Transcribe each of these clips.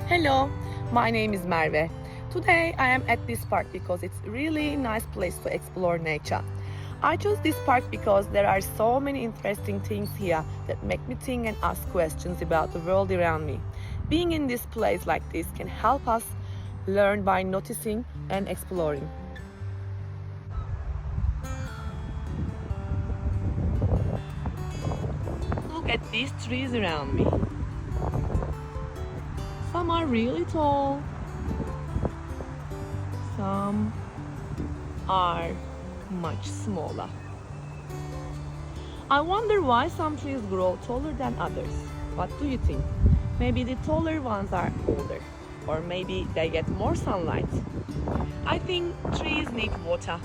Hello, my name is Merve. Today I am at this park because it's a really nice place to explore nature. I chose this park because there are so many interesting things here that make me think and ask questions about the world around me. Being in this place like this can help us learn by noticing and exploring. Look at these trees around me. Some are really tall, some are much smaller. I wonder why some trees grow taller than others. What do you think? Maybe the taller ones are older, or maybe they get more sunlight. I think trees need water,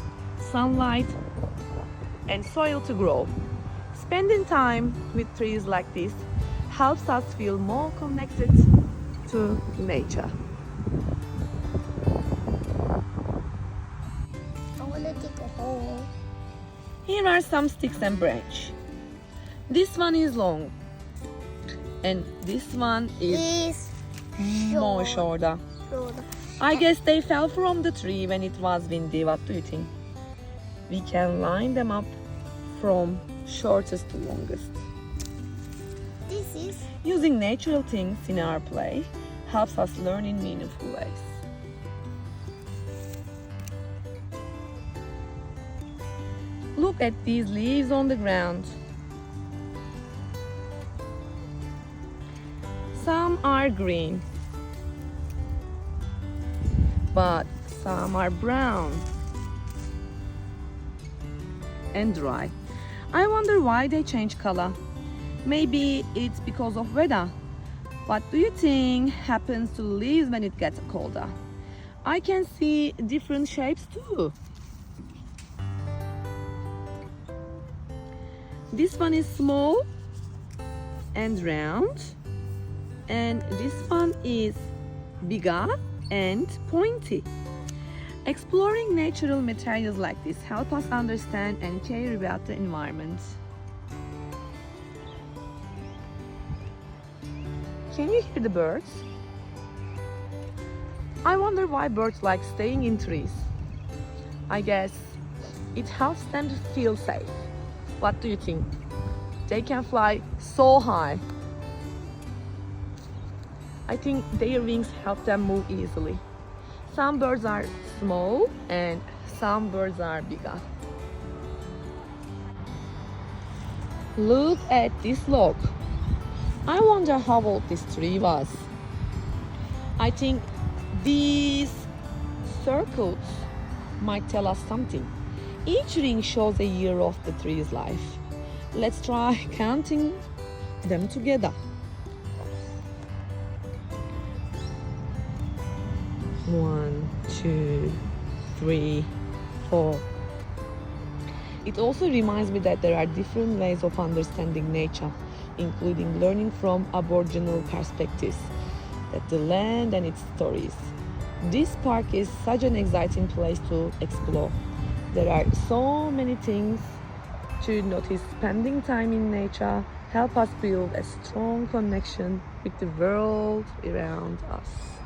sunlight, and soil to grow. Spending time with trees like this helps us feel more connected to nature. I want to dig a hole. Here are some sticks and branch. This one is long and this one is more shorter. I guess they fell from the tree when it was windy. What do you think? We can line them up from shortest to longest. This is Using natural things in our play helps us learn in meaningful ways. Look at these leaves on the ground. Some are green, but some are brown and dry. I wonder why they change color. Maybe it's because of weather. What do you think happens to leaves when it gets colder? I can see different shapes too. This one is small and round, and this one is bigger and pointy. Exploring natural materials like this help us understand and care about the environment. Can you hear the birds? I wonder why birds like staying in trees. I guess it helps them to feel safe. What do you think? They can fly so high. I think their wings help them move easily. Some birds are small and some birds are bigger. Look at this log. I wonder how old this tree was. I think these circles might tell us something. Each ring shows a year of the tree's life. Let's try counting them together. 1, 2, 3, 4. It also reminds me that there are different ways of understanding nature, including learning from Aboriginal perspectives, that the land and its stories. This park is such an exciting place to explore. There are so many things to notice. Spending time in nature help us build a strong connection with the world around us.